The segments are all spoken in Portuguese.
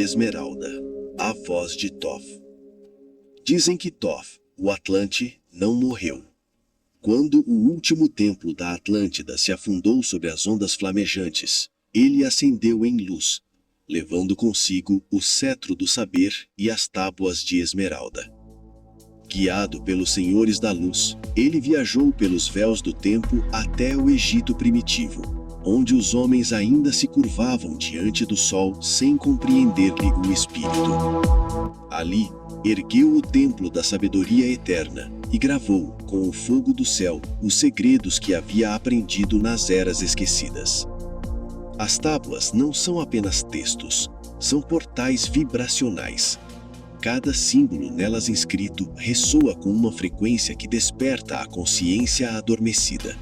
Esmeralda, a voz de Thoth. Dizem que Thoth, o Atlante, não morreu. Quando o último templo da Atlântida se afundou sobre as ondas flamejantes, ele ascendeu em luz, levando consigo o cetro do saber e as tábuas de esmeralda. Guiado pelos senhores da luz, ele viajou pelos véus do tempo até o Egito primitivo, onde os homens ainda se curvavam diante do sol sem compreender-lhe o espírito. Ali, ergueu o templo da sabedoria eterna e gravou, com o fogo do céu, os segredos que havia aprendido nas eras esquecidas. As tábuas não são apenas textos, são portais vibracionais. Cada símbolo nelas inscrito ressoa com uma frequência que desperta a consciência adormecida.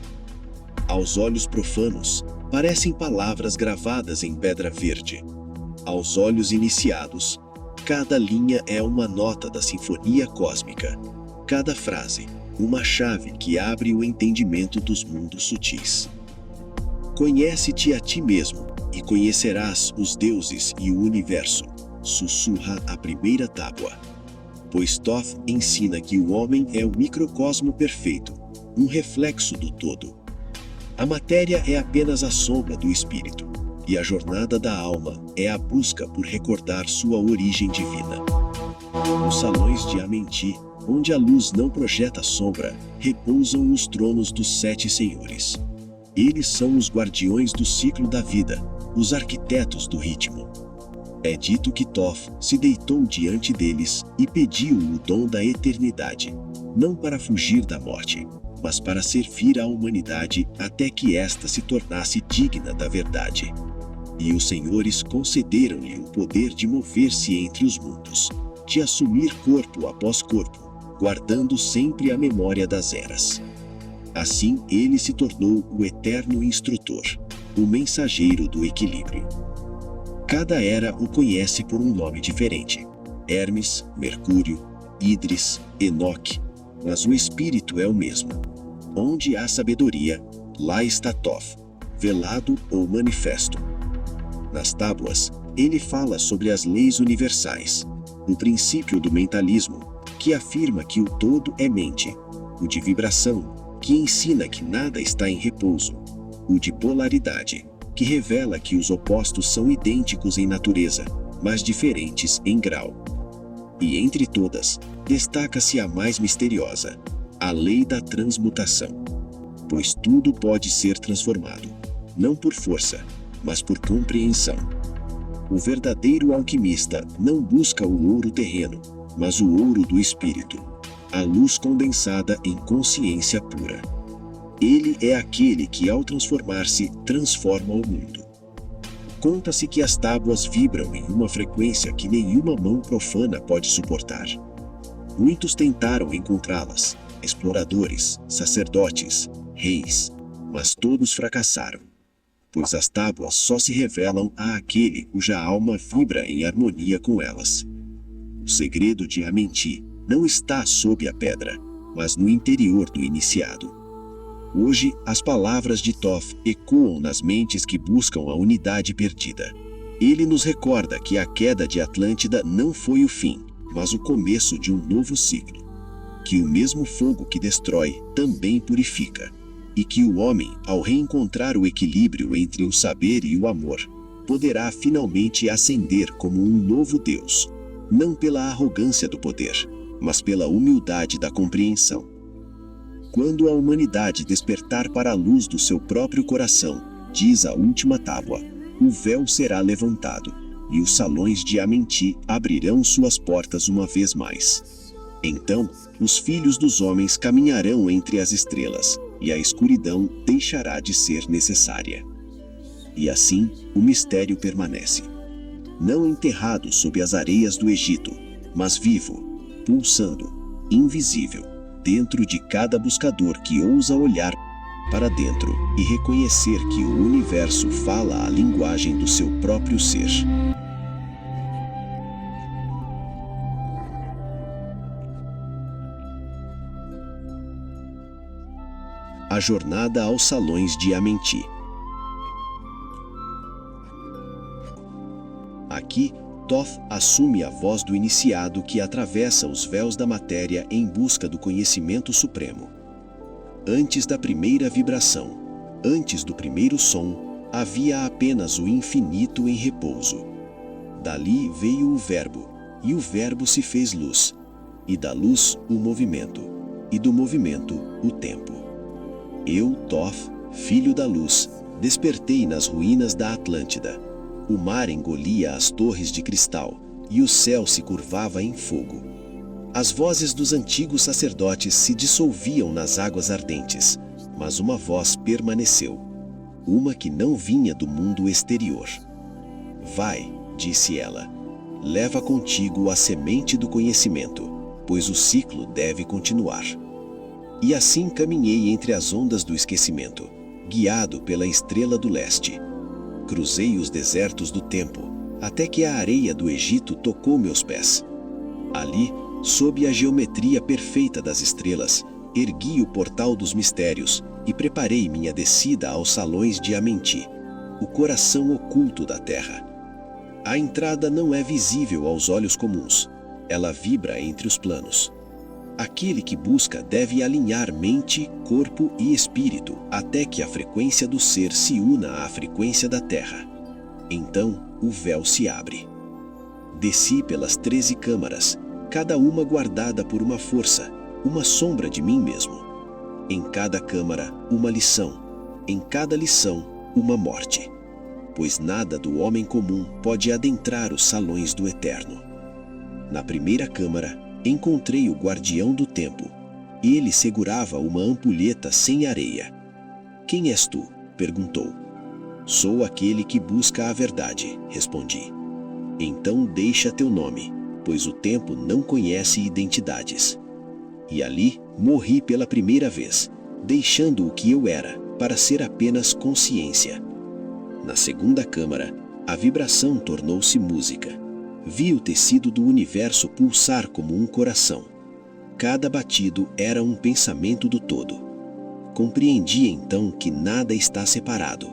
Aos olhos profanos, parecem palavras gravadas em pedra verde. Aos olhos iniciados, cada linha é uma nota da sinfonia cósmica. Cada frase, uma chave que abre o entendimento dos mundos sutis. Conhece-te a ti mesmo, e conhecerás os deuses e o universo, sussurra a primeira tábua. Pois Thoth ensina que o homem é o microcosmo perfeito, um reflexo do todo. A matéria é apenas a sombra do espírito, e a jornada da alma é a busca por recordar sua origem divina. Nos salões de Amenti, onde a luz não projeta sombra, repousam os tronos dos 7 senhores. Eles são os guardiões do ciclo da vida, os arquitetos do ritmo. É dito que Thoth se deitou diante deles e pediu o dom da eternidade, não para fugir da morte, mas para servir à humanidade até que esta se tornasse digna da verdade. E os senhores concederam-lhe o poder de mover-se entre os mundos, de assumir corpo após corpo, guardando sempre a memória das eras. Assim ele se tornou o eterno instrutor, o mensageiro do equilíbrio. Cada era o conhece por um nome diferente: Hermes, Mercúrio, Ídris, Enoque, mas o espírito é o mesmo. Onde há sabedoria, lá está Thoth, velado ou manifesto. Nas tábuas, ele fala sobre as leis universais, o princípio do mentalismo, que afirma que o todo é mente, o de vibração, que ensina que nada está em repouso, o de polaridade, que revela que os opostos são idênticos em natureza, mas diferentes em grau. E entre todas, destaca-se a mais misteriosa, a lei da transmutação. Pois tudo pode ser transformado, não por força, mas por compreensão. O verdadeiro alquimista não busca o ouro terreno, mas o ouro do espírito, a luz condensada em consciência pura. Ele é aquele que, ao transformar-se, transforma o mundo. Conta-se que as tábuas vibram em uma frequência que nenhuma mão profana pode suportar. Muitos tentaram encontrá-las, exploradores, sacerdotes, reis, mas todos fracassaram. Pois as tábuas só se revelam àquele cuja alma vibra em harmonia com elas. O segredo de Amenti não está sob a pedra, mas no interior do iniciado. Hoje, as palavras de Thoth ecoam nas mentes que buscam a unidade perdida. Ele nos recorda que a queda de Atlântida não foi o fim, mas o começo de um novo ciclo. Que o mesmo fogo que destrói também purifica. E que o homem, ao reencontrar o equilíbrio entre o saber e o amor, poderá finalmente ascender como um novo Deus, não pela arrogância do poder, mas pela humildade da compreensão. Quando a humanidade despertar para a luz do seu próprio coração, diz a última tábua, o véu será levantado, e os salões de Amenti abrirão suas portas uma vez mais. Então, os filhos dos homens caminharão entre as estrelas, e a escuridão deixará de ser necessária. E assim, o mistério permanece. Não enterrado sob as areias do Egito, mas vivo, pulsando, invisível, dentro de cada buscador que ousa olhar para dentro e reconhecer que o universo fala a linguagem do seu próprio ser. A jornada aos salões de Amenti. Aqui, Thoth assume a voz do iniciado que atravessa os véus da matéria em busca do conhecimento supremo. Antes da primeira vibração, antes do primeiro som, havia apenas o infinito em repouso. Dali veio o Verbo, e o Verbo se fez luz, e da luz o movimento, e do movimento o tempo. Eu, Thoth, filho da luz, despertei nas ruínas da Atlântida. O mar engolia as torres de cristal, e o céu se curvava em fogo. As vozes dos antigos sacerdotes se dissolviam nas águas ardentes, mas uma voz permaneceu, uma que não vinha do mundo exterior. Vai, disse ela, leva contigo a semente do conhecimento, pois o ciclo deve continuar. E assim caminhei entre as ondas do esquecimento, guiado pela estrela do leste. Cruzei os desertos do tempo, até que a areia do Egito tocou meus pés. Ali, sob a geometria perfeita das estrelas, ergui o portal dos mistérios e preparei minha descida aos salões de Amenti, o coração oculto da Terra. A entrada não é visível aos olhos comuns, ela vibra entre os planos. Aquele que busca deve alinhar mente, corpo e espírito até que a frequência do ser se una à frequência da Terra. Então, o véu se abre. Desci pelas 13 câmaras, cada uma guardada por uma força, uma sombra de mim mesmo. Em cada câmara, uma lição. Em cada lição, uma morte. Pois nada do homem comum pode adentrar os salões do Eterno. Na primeira câmara, encontrei o guardião do tempo. Ele segurava uma ampulheta sem areia. Quem és tu? Perguntou. Sou aquele que busca a verdade, respondi. Então deixa teu nome, pois o tempo não conhece identidades. E ali morri pela primeira vez, deixando o que eu era, para ser apenas consciência. Na segunda câmara, a vibração tornou-se música. Vi o tecido do universo pulsar como um coração. Cada batido era um pensamento do todo. Compreendi então que nada está separado.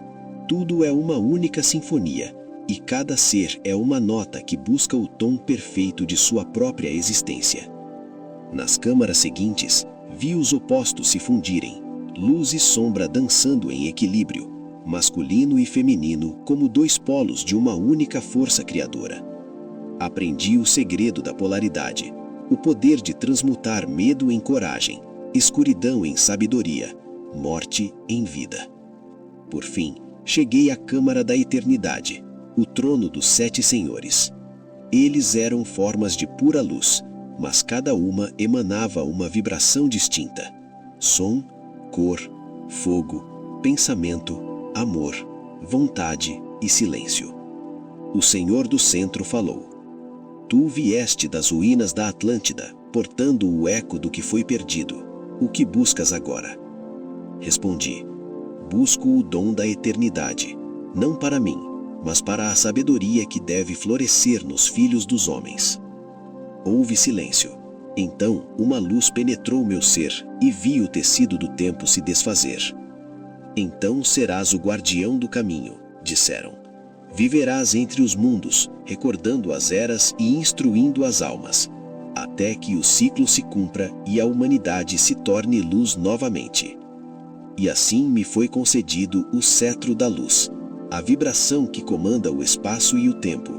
Tudo é uma única sinfonia, e cada ser é uma nota que busca o tom perfeito de sua própria existência. Nas câmaras seguintes, vi os opostos se fundirem, luz e sombra dançando em equilíbrio, masculino e feminino como dois polos de uma única força criadora. Aprendi o segredo da polaridade, o poder de transmutar medo em coragem, escuridão em sabedoria, morte em vida. Por fim, cheguei à Câmara da Eternidade, o trono dos 7 senhores. Eles eram formas de pura luz, mas cada uma emanava uma vibração distinta: som, cor, fogo, pensamento, amor, vontade e silêncio. O Senhor do Centro falou: Tu vieste das ruínas da Atlântida, portando o eco do que foi perdido. O que buscas agora? Respondi: Busco o dom da eternidade, não para mim, mas para a sabedoria que deve florescer nos filhos dos homens. Houve silêncio. Então, uma luz penetrou meu ser e vi o tecido do tempo se desfazer. Então serás o guardião do caminho, disseram. Viverás entre os mundos, recordando as eras e instruindo as almas, até que o ciclo se cumpra e a humanidade se torne luz novamente. E assim me foi concedido o cetro da luz, a vibração que comanda o espaço e o tempo.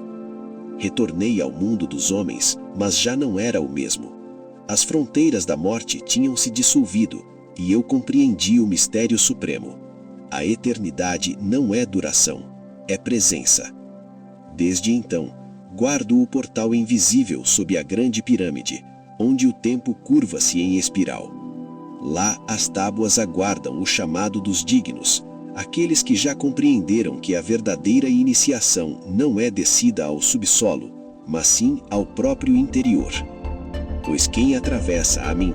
Retornei ao mundo dos homens, mas já não era o mesmo. As fronteiras da morte tinham se dissolvido, e eu compreendi o mistério supremo. A eternidade não é duração, é presença. Desde então, guardo o portal invisível sob a grande pirâmide, onde o tempo curva-se em espiral. Lá as tábuas aguardam o chamado dos dignos, aqueles que já compreenderam que a verdadeira iniciação não é descida ao subsolo, mas sim ao próprio interior. Pois quem atravessa a mim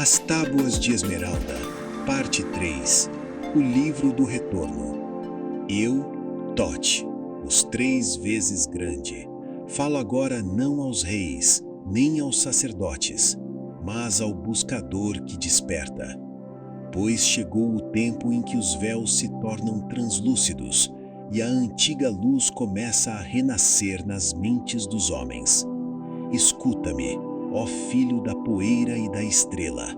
As Tábuas de Esmeralda, Parte 3. O Livro do Retorno. Eu, Thoth, os 3 vezes grande, falo agora não aos reis, nem aos sacerdotes, mas ao buscador que desperta. Pois chegou o tempo em que os véus se tornam translúcidos e a antiga luz começa a renascer nas mentes dos homens. Escuta-me, ó filho da poeira e da estrela.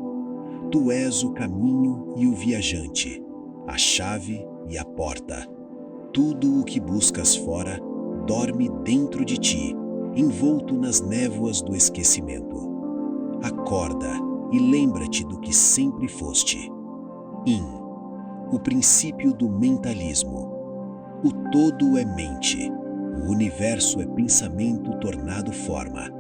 Tu és o caminho e o viajante, a chave e a porta. Tudo o que buscas fora dorme dentro de ti, envolto nas névoas do esquecimento. Acorda e lembra-te do que sempre foste. O princípio do mentalismo. O todo é mente, o universo é pensamento tornado forma.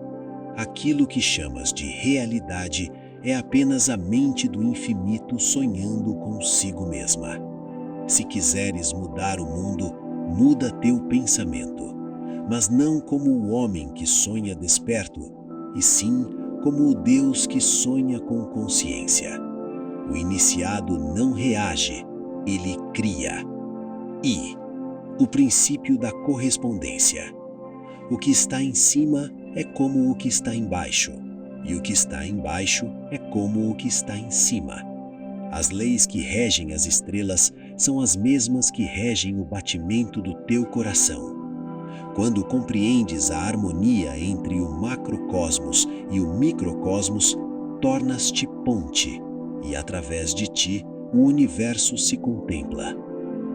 Aquilo que chamas de realidade é apenas a mente do infinito sonhando consigo mesma. Se quiseres mudar o mundo, muda teu pensamento, mas não como o homem que sonha desperto, e sim como o Deus que sonha com consciência. O iniciado não reage, ele cria. O princípio da correspondência. O que está em cima é como o que está embaixo, e o que está embaixo é como o que está em cima. As leis que regem as estrelas são as mesmas que regem o batimento do teu coração. Quando compreendes a harmonia entre o macrocosmos e o microcosmos, tornas-te ponte, e através de ti o universo se contempla.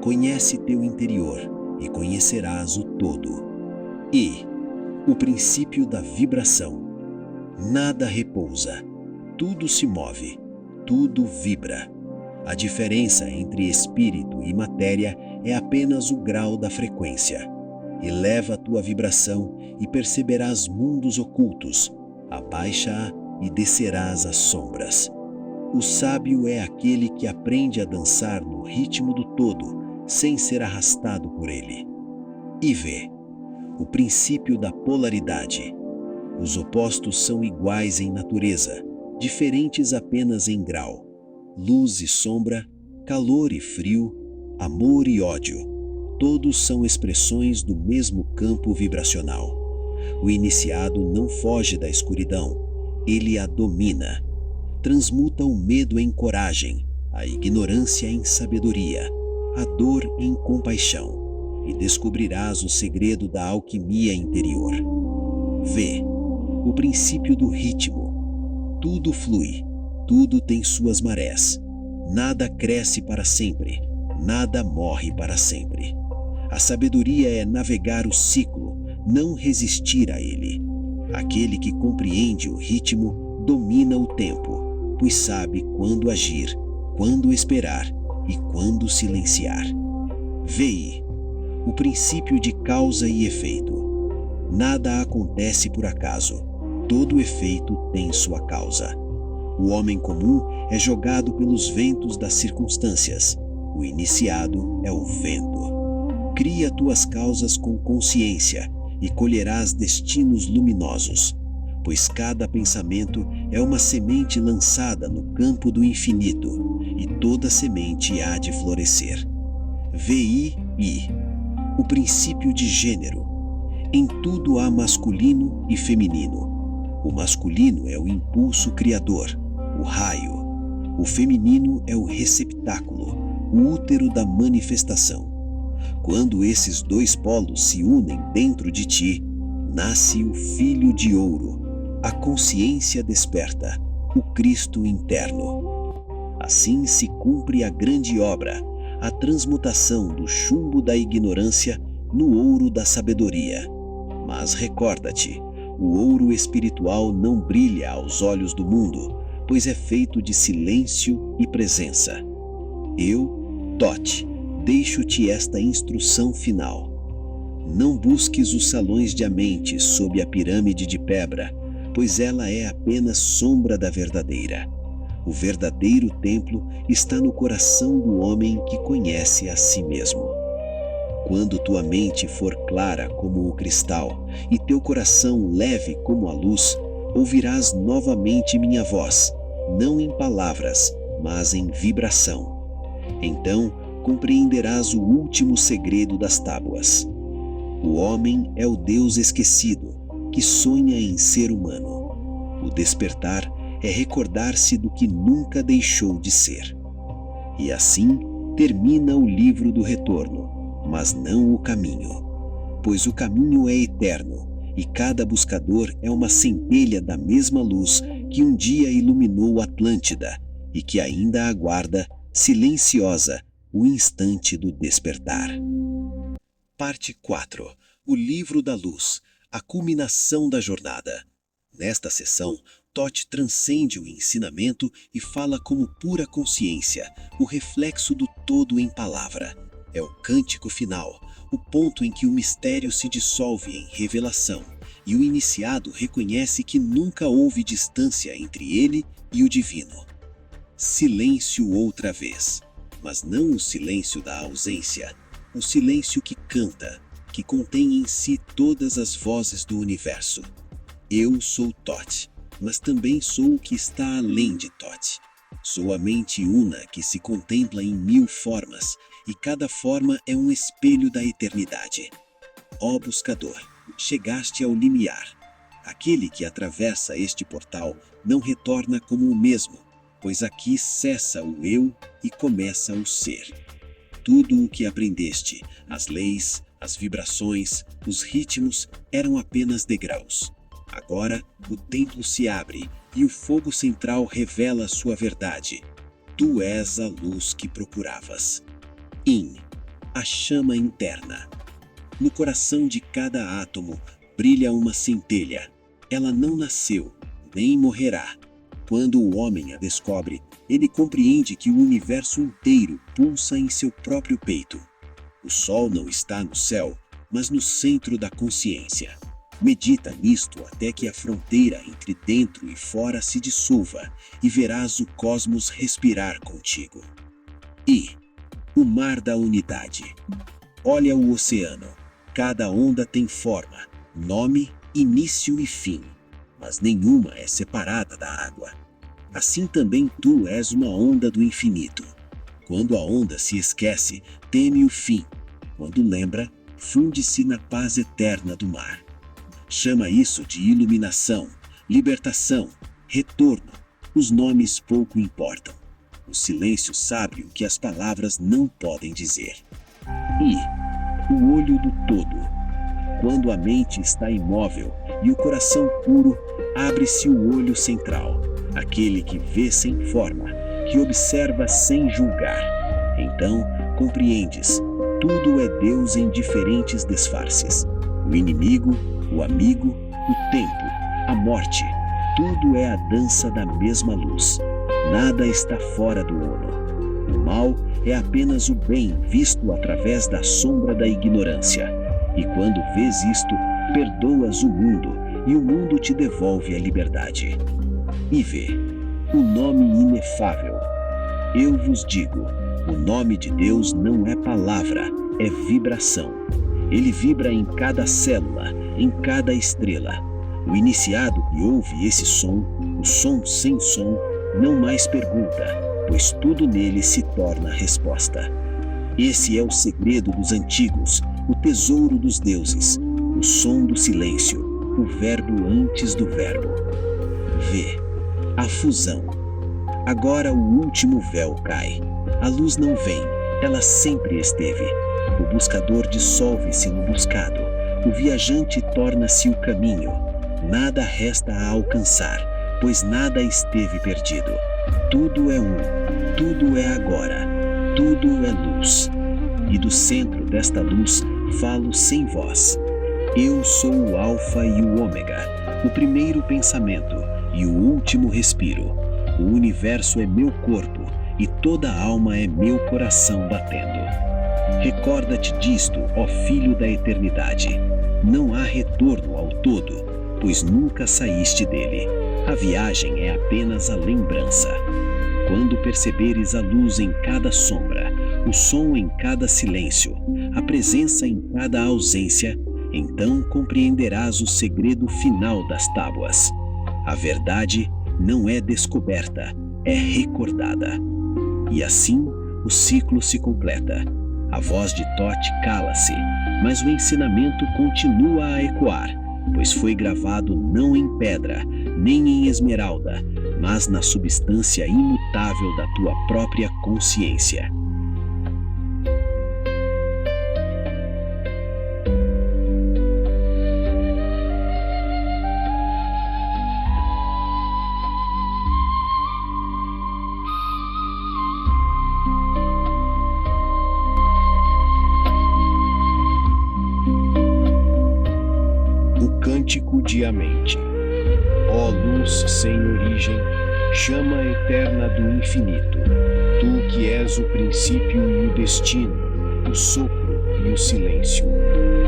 Conhece teu interior e conhecerás o todo. O princípio da vibração. Nada repousa, tudo se move, tudo vibra. A diferença entre espírito e matéria é apenas o grau da frequência. Eleva a tua vibração e perceberás mundos ocultos. Abaixa-a e descerás às sombras. O sábio é aquele que aprende a dançar no ritmo do todo, sem ser arrastado por ele. O princípio da polaridade. Os opostos são iguais em natureza, diferentes apenas em grau. Luz e sombra, calor e frio, amor e ódio, todos são expressões do mesmo campo vibracional. O iniciado não foge da escuridão, ele a domina. Transmuta o medo em coragem, a ignorância em sabedoria, a dor em compaixão, e descobrirás o segredo da alquimia interior. O princípio do ritmo. Tudo flui, tudo tem suas marés. Nada cresce para sempre, nada morre para sempre. A sabedoria é navegar o ciclo, não resistir a ele. Aquele que compreende o ritmo domina o tempo, pois sabe quando agir, quando esperar e quando silenciar. O princípio de causa e efeito. Nada acontece por acaso, todo efeito tem sua causa. O homem comum é jogado pelos ventos das circunstâncias, o iniciado é o vento. Cria tuas causas com consciência e colherás destinos luminosos, pois cada pensamento é uma semente lançada no campo do infinito, e toda semente há de florescer. O princípio de gênero. Em tudo há masculino e feminino. O masculino é o impulso criador, o raio. O feminino é o receptáculo, o útero da manifestação. Quando esses 2 polos se unem dentro de ti, nasce o Filho de Ouro, a consciência desperta, o Cristo interno. Assim se cumpre a grande obra, a transmutação do chumbo da ignorância no ouro da sabedoria. Mas recorda-te, o ouro espiritual não brilha aos olhos do mundo, pois é feito de silêncio e presença. Eu, Thoth, deixo-te esta instrução final. Não busques os salões de mente sob a pirâmide de Pebra, pois ela é apenas sombra da verdadeira. O verdadeiro templo está no coração do homem que conhece a si mesmo. Quando tua mente for clara como o cristal e teu coração leve como a luz, ouvirás novamente minha voz, não em palavras, mas em vibração. Então compreenderás o último segredo das tábuas. O homem é o Deus esquecido, que sonha em ser humano. O despertar é recordar-se do que nunca deixou de ser. E assim termina o livro do retorno, mas não o caminho. Pois o caminho é eterno, e cada buscador é uma centelha da mesma luz que um dia iluminou Atlântida e que ainda aguarda, silenciosa, o instante do despertar. Parte 4. O Livro da Luz, a culminação da jornada. Nesta sessão, Thoth transcende o ensinamento e fala como pura consciência, o reflexo do todo em palavra. É o cântico final, o ponto em que o mistério se dissolve em revelação, e o iniciado reconhece que nunca houve distância entre ele e o divino. Silêncio outra vez, mas não o silêncio da ausência, o silêncio que canta, que contém em si todas as vozes do universo. Eu sou Thoth, mas também sou o que está além de Thoth. Sou a mente una que se contempla em 1000 formas, e cada forma é um espelho da eternidade. Ó buscador, chegaste ao limiar. Aquele que atravessa este portal não retorna como o mesmo, pois aqui cessa o eu e começa o ser. Tudo o que aprendeste, as leis, as vibrações, os ritmos, eram apenas degraus. Agora, o templo se abre e o fogo central revela sua verdade. Tu és a luz que procuravas. A chama interna. No coração de cada átomo brilha uma centelha. Ela não nasceu, nem morrerá. Quando o homem a descobre, ele compreende que o universo inteiro pulsa em seu próprio peito. O sol não está no céu, mas no centro da consciência. Medita nisto até que a fronteira entre dentro e fora se dissolva e verás o cosmos respirar contigo. O mar da unidade. Olha o oceano. Cada onda tem forma, nome, início e fim, mas nenhuma é separada da água. Assim também tu és uma onda do infinito. Quando a onda se esquece, teme o fim. Quando lembra, funde-se na paz eterna do mar. Chama isso de iluminação, libertação, retorno. Os nomes pouco importam. O silêncio sabe o que as palavras não podem dizer. O olho do todo. Quando a mente está imóvel e o coração puro, abre-se o olho central, aquele que vê sem forma, que observa sem julgar. Então, compreendes, tudo é Deus em diferentes disfarces. O inimigo, o amigo, o tempo, a morte, tudo é a dança da mesma luz. Nada está fora do uno. O mal é apenas o bem visto através da sombra da ignorância. E quando vês isto, perdoas o mundo, e o mundo te devolve a liberdade. E vê, o nome inefável. Eu vos digo, o nome de Deus não é palavra, é vibração. Ele vibra em cada célula, em cada estrela. O iniciado que ouve esse som, o som sem som, não mais pergunta, pois tudo nele se torna resposta. Esse é o segredo dos antigos, o tesouro dos deuses, o som do silêncio, o verbo antes do verbo. Vê, a fusão. Agora o último véu cai. A luz não vem, ela sempre esteve. O buscador dissolve-se no buscado. O viajante torna-se o caminho. Nada resta a alcançar, pois nada esteve perdido. Tudo é um, tudo é agora, tudo é luz. E do centro desta luz falo sem voz. Eu sou o Alfa e o Ômega, o primeiro pensamento e o último respiro. O universo é meu corpo e toda a alma é meu coração batendo. Recorda-te disto, ó Filho da Eternidade. Não há retorno ao todo, pois nunca saíste dele. A viagem é apenas a lembrança. Quando perceberes a luz em cada sombra, o som em cada silêncio, a presença em cada ausência, então compreenderás o segredo final das tábuas. A verdade não é descoberta, é recordada. E assim, o ciclo se completa. A voz de Thoth cala-se, mas o ensinamento continua a ecoar, pois foi gravado não em pedra, nem em esmeralda, mas na substância imutável da tua própria consciência. O Cântico de Amente. Ó luz sem origem, chama eterna do infinito, tu que és o princípio e o destino, o sopro e o silêncio.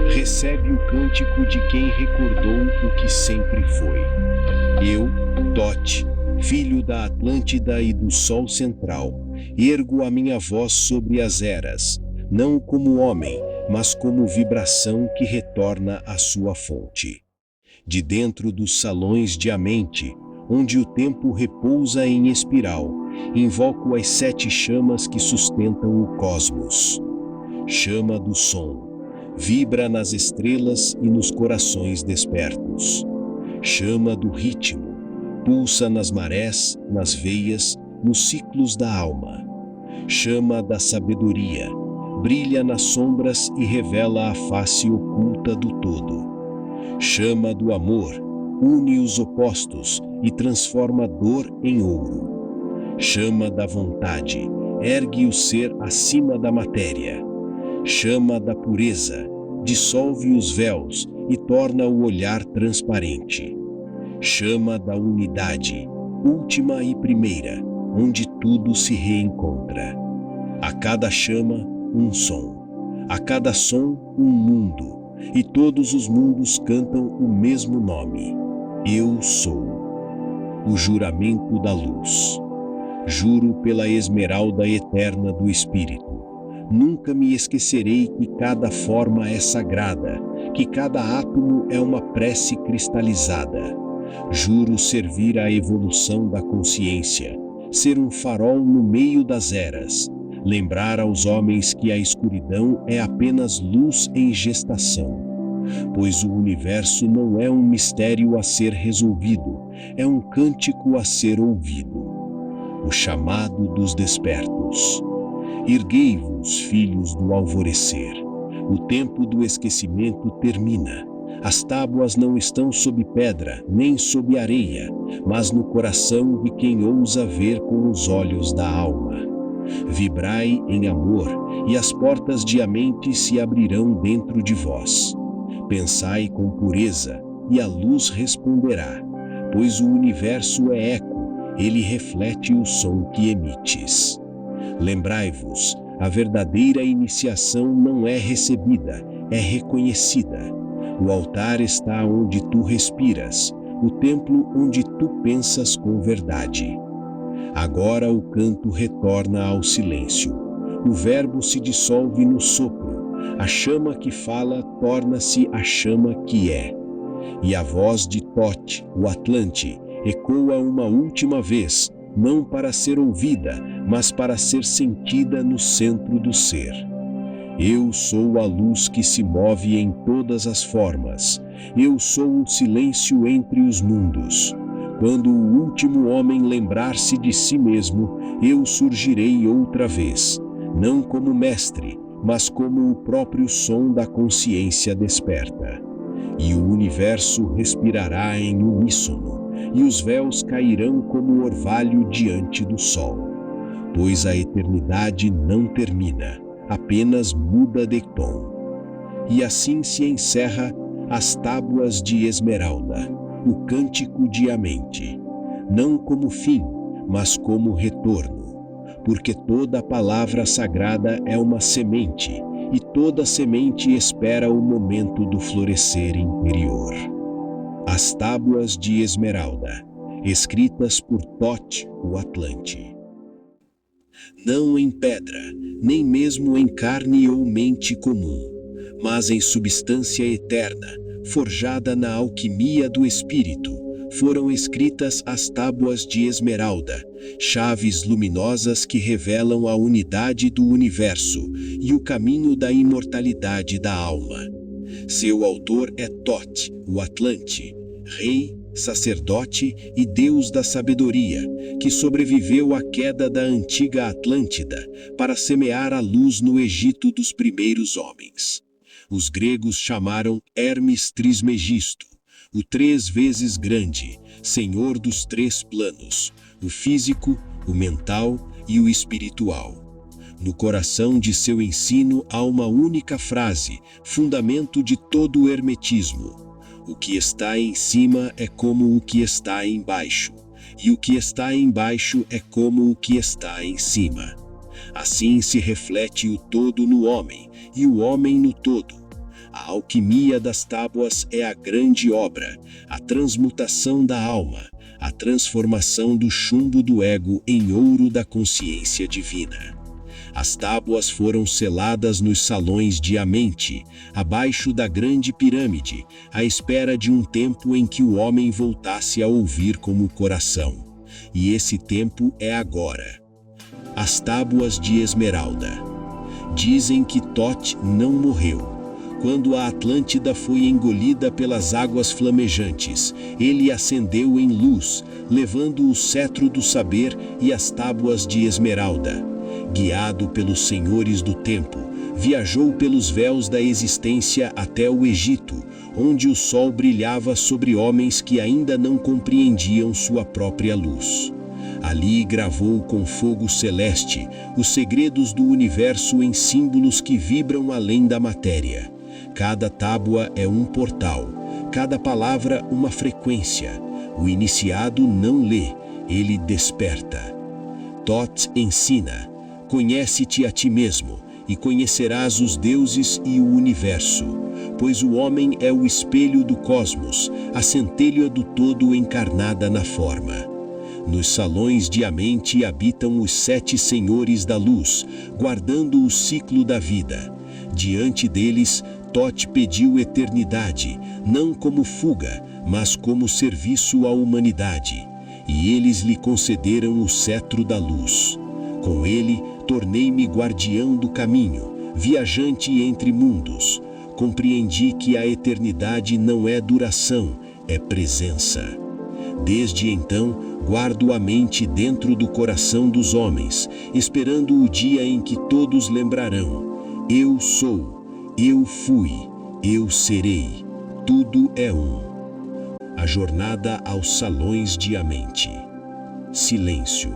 Recebe o cântico de quem recordou o que sempre foi. Eu, Thoth, filho da Atlântida e do Sol Central, ergo a minha voz sobre as eras, não como homem, mas como vibração que retorna à sua fonte. De dentro dos salões de a mente, onde o tempo repousa em espiral, invoco as 7 chamas que sustentam o cosmos. Chama do som, vibra nas estrelas e nos corações despertos. Chama do ritmo, pulsa nas marés, nas veias, nos ciclos da alma. Chama da sabedoria, brilha nas sombras e revela a face oculta do todo. Chama do amor, une os opostos e transforma dor em ouro. Chama da vontade, ergue o ser acima da matéria. Chama da pureza, dissolve os véus e torna o olhar transparente. Chama da unidade, última e primeira, onde tudo se reencontra. A cada chama, um som. A cada som, um mundo. E todos os mundos cantam o mesmo nome. Eu sou. O juramento da luz. Juro pela esmeralda eterna do Espírito. Nunca me esquecerei que cada forma é sagrada, que cada átomo é uma prece cristalizada. Juro servir à evolução da consciência, ser um farol no meio das eras, lembrar aos homens que a escuridão é apenas luz em gestação, pois o universo não é um mistério a ser resolvido, é um cântico a ser ouvido. O chamado dos despertos. Erguei-vos, filhos do alvorecer. O tempo do esquecimento termina. As tábuas não estão sob pedra, nem sob areia, mas no coração de quem ousa ver com os olhos da alma. Vibrai em amor, e as portas de a mente se abrirão dentro de vós. Pensai com pureza, e a luz responderá, pois o universo é eco, ele reflete o som que emites. Lembrai-vos, a verdadeira iniciação não é recebida, é reconhecida. O altar está onde tu respiras, o templo onde tu pensas com verdade. Agora o canto retorna ao silêncio. O verbo se dissolve no sopro. A chama que fala torna-se a chama que é. E a voz de Thoth, o Atlante, ecoa uma última vez, não para ser ouvida, mas para ser sentida no centro do ser. Eu sou a luz que se move em todas as formas. Eu sou o silêncio entre os mundos. Quando o último homem lembrar-se de si mesmo, eu surgirei outra vez, não como mestre, mas como o próprio som da consciência desperta. E o universo respirará em uníssono, e os véus cairão como orvalho diante do sol. Pois a eternidade não termina, apenas muda de tom. E assim se encerra as tábuas de esmeralda, o cântico de a mente, não como fim, mas como retorno, porque toda palavra sagrada é uma semente, e toda semente espera o momento do florescer interior. As tábuas de esmeralda, escritas por Thoth, o Atlante. Não em pedra, nem mesmo em carne ou mente comum, mas em substância eterna, forjada na alquimia do espírito, foram escritas as tábuas de esmeralda, chaves luminosas que revelam a unidade do universo e o caminho da imortalidade da alma. Seu autor é Thoth, o Atlante, rei, sacerdote e deus da sabedoria, que sobreviveu à queda da antiga Atlântida para semear a luz no Egito dos primeiros homens. Os gregos chamaram Hermes Trismegisto, o 3 vezes grande, senhor dos 3 planos, o físico, o mental e o espiritual. No coração de seu ensino há uma única frase, fundamento de todo o hermetismo: o que está em cima é como o que está embaixo, e o que está embaixo é como o que está em cima. Assim se reflete o todo no homem, e o homem no todo. A alquimia das tábuas é a grande obra, a transmutação da alma, a transformação do chumbo do ego em ouro da consciência divina. As tábuas foram seladas nos salões de Amente, abaixo da grande pirâmide, à espera de um tempo em que o homem voltasse a ouvir como o coração. E esse tempo é agora. As tábuas de esmeralda. Dizem que Thoth não morreu. Quando a Atlântida foi engolida pelas águas flamejantes, ele ascendeu em luz, levando o cetro do saber e as tábuas de esmeralda. Guiado pelos senhores do tempo, viajou pelos véus da existência até o Egito, onde o sol brilhava sobre homens que ainda não compreendiam sua própria luz. Ali gravou com fogo celeste os segredos do universo em símbolos que vibram além da matéria. Cada tábua é um portal, cada palavra uma frequência. O iniciado não lê, ele desperta. Thoth ensina: conhece-te a ti mesmo, e conhecerás os deuses e o universo, pois o homem é o espelho do cosmos, a centelha do todo encarnada na forma. Nos salões de Amente habitam os 7 senhores da luz, guardando o ciclo da vida. Diante deles, Thoth pediu eternidade, não como fuga, mas como serviço à humanidade, e eles lhe concederam o cetro da luz. Com ele, tornei-me guardião do caminho, viajante entre mundos. Compreendi que a eternidade não é duração, é presença. Desde então, guardo a mente dentro do coração dos homens, esperando o dia em que todos lembrarão: eu sou, eu fui, eu serei, tudo é um. A jornada aos salões de Amente. Silêncio.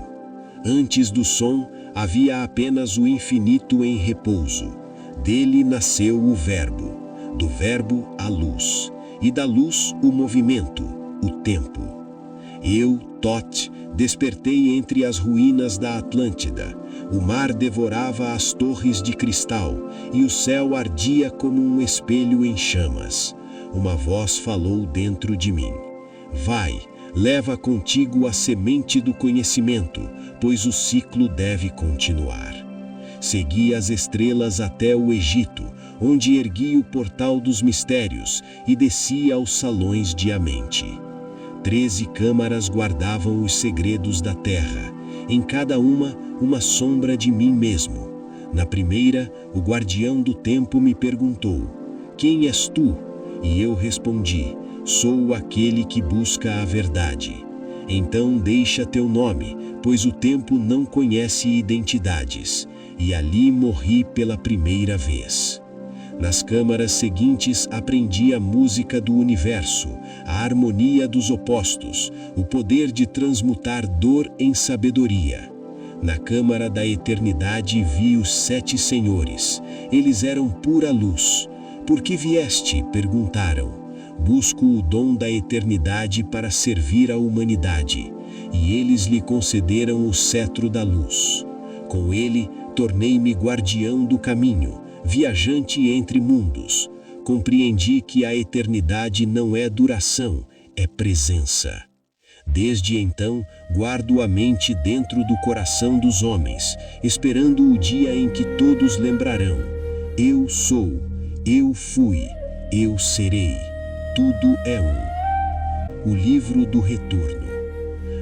Antes do som, havia apenas o infinito em repouso. Dele nasceu o Verbo, do Verbo a luz, e da luz o movimento, o tempo. Eu, Thoth, despertei entre as ruínas da Atlântida. O mar devorava as torres de cristal, e o céu ardia como um espelho em chamas. Uma voz falou dentro de mim: vai, leva contigo a semente do conhecimento, pois o ciclo deve continuar. Segui as estrelas até o Egito, onde ergui o portal dos mistérios e desci aos salões de Amente. 13 câmaras guardavam os segredos da terra, em cada uma sombra de mim mesmo. Na primeira, o guardião do tempo me perguntou: quem és tu? E eu respondi: sou aquele que busca a verdade. Então deixa teu nome, pois o tempo não conhece identidades. E ali morri pela primeira vez. Nas câmaras seguintes aprendi a música do universo, a harmonia dos opostos, o poder de transmutar dor em sabedoria. Na câmara da eternidade vi os 7 senhores. Eles eram pura luz. Por que vieste? Perguntaram. Busco o dom da eternidade para servir a humanidade. E eles lhe concederam o cetro da luz. Com ele, tornei-me guardião do caminho, viajante entre mundos. Compreendi que a eternidade não é duração, é presença. Desde então, guardo a mente dentro do coração dos homens, esperando o dia em que todos lembrarão: eu sou, eu fui, eu serei, tudo é um. o livro do retorno.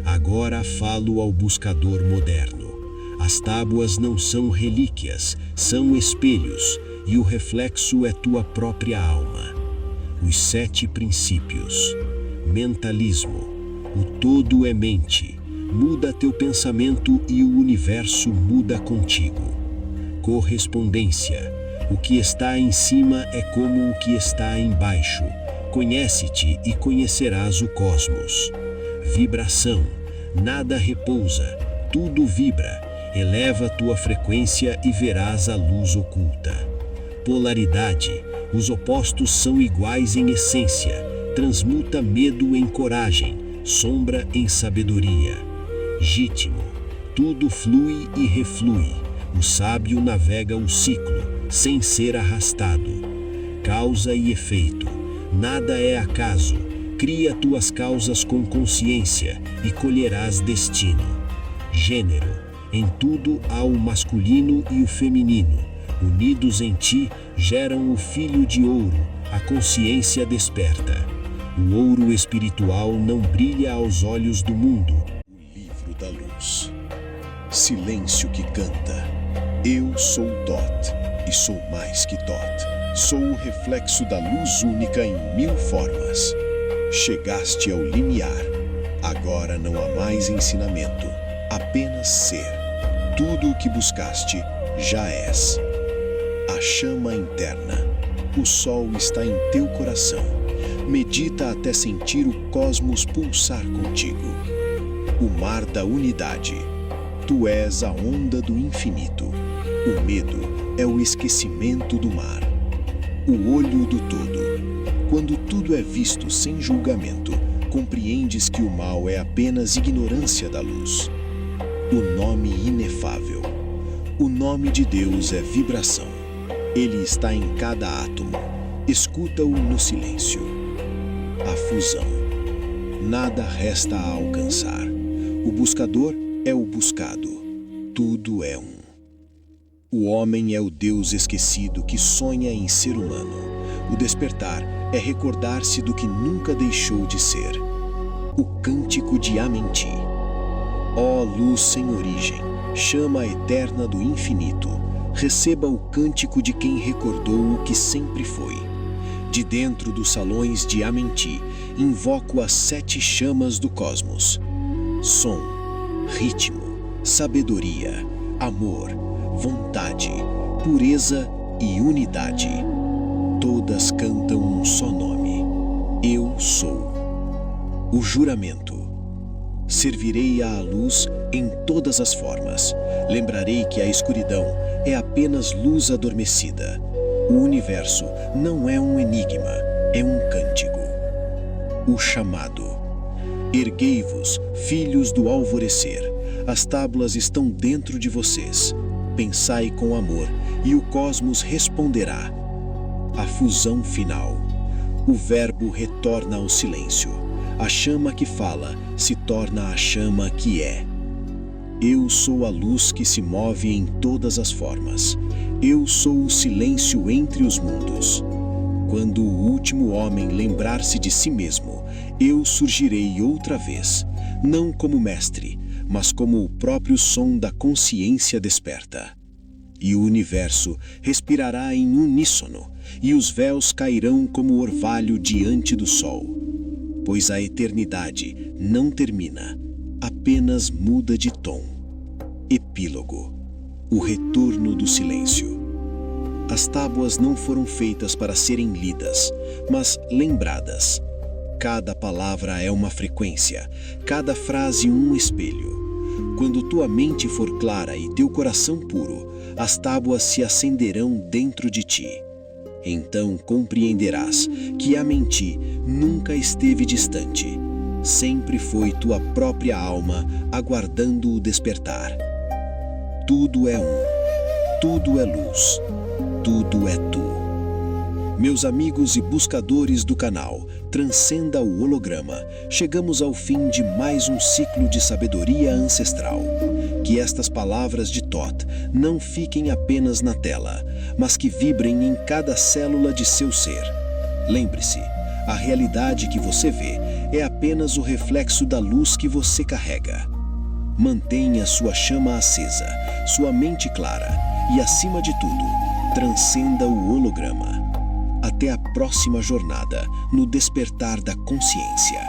Agora falo ao buscador moderno. As tábuas não são relíquias, são espelhos, e o reflexo é tua própria alma. Os 7 princípios. Mentalismo. O todo é mente. Muda teu pensamento e o universo muda contigo. Correspondência. O que está em cima é como o que está embaixo. Conhece-te e conhecerás o cosmos. Vibração. Nada repousa, tudo vibra. Eleva tua frequência e verás a luz oculta. Polaridade. Os opostos são iguais em essência. Transmuta medo em coragem, sombra em sabedoria. Ritmo. Tudo flui e reflui. O sábio navega o ciclo, sem ser arrastado. Causa e efeito. Nada é acaso. Cria tuas causas com consciência e colherás destino. Gênero. Em tudo há o masculino e o feminino. Unidos em ti, geram o filho de ouro. A consciência desperta. O ouro espiritual não brilha aos olhos do mundo. O livro da luz. Silêncio que canta. Eu sou Thoth e sou mais que Thoth. Sou o reflexo da luz única em 1000 formas. Chegaste ao limiar. Agora não há mais ensinamento, apenas ser. Tudo o que buscaste já és. A chama interna. O sol está em teu coração. Medita até sentir o cosmos pulsar contigo. O mar da unidade. Tu és a onda do infinito. O medo é o esquecimento do mar. O olho do todo. Quando tudo é visto sem julgamento, compreendes que o mal é apenas ignorância da luz. O nome inefável. O nome de Deus é vibração. Ele está em cada átomo. Escuta-o no silêncio. A fusão. Nada resta a alcançar. O buscador é o buscado. Tudo é um. O homem é o Deus esquecido que sonha em ser humano. O despertar é recordar-se do que nunca deixou de ser. O cântico de Amenti. Ó luz sem origem, chama eterna do infinito, receba o cântico de quem recordou o que sempre foi. De dentro dos salões de Amenti, invoco as 7 chamas do cosmos. Som, ritmo, sabedoria, amor, vontade, pureza e unidade. Todas cantam um só nome. Eu sou. O juramento. Servirei à luz em todas as formas. Lembrarei que a escuridão é apenas luz adormecida. O universo não é um enigma, é um cântico. O chamado. Erguei-vos, filhos do alvorecer. As tábuas estão dentro de vocês. Pensai com amor e o cosmos responderá. A fusão final. O verbo retorna ao silêncio. A chama que fala se torna a chama que é. Eu sou a luz que se move em todas as formas. Eu sou o silêncio entre os mundos. Quando o último homem lembrar-se de si mesmo, eu surgirei outra vez, não como mestre, mas como o próprio som da consciência desperta. E o universo respirará em uníssono, e os véus cairão como orvalho diante do sol. Pois a eternidade não termina, apenas muda de tom. Epílogo. O retorno do silêncio. As tábuas não foram feitas para serem lidas, mas lembradas. Cada palavra é uma frequência, cada frase um espelho. Quando tua mente for clara e teu coração puro, as tábuas se acenderão dentro de ti. Então compreenderás que Amenti nunca esteve distante. Sempre foi tua própria alma aguardando o despertar. Tudo é um. Tudo é luz. Tudo é tu. Meus amigos e buscadores do canal, Transcenda o Holograma, chegamos ao fim de mais um ciclo de sabedoria ancestral. Que estas palavras de Thoth não fiquem apenas na tela, mas que vibrem em cada célula de seu ser. Lembre-se, a realidade que você vê é apenas o reflexo da luz que você carrega. Mantenha sua chama acesa, sua mente clara e, acima de tudo, transcenda o holograma. Até a próxima jornada no despertar da consciência.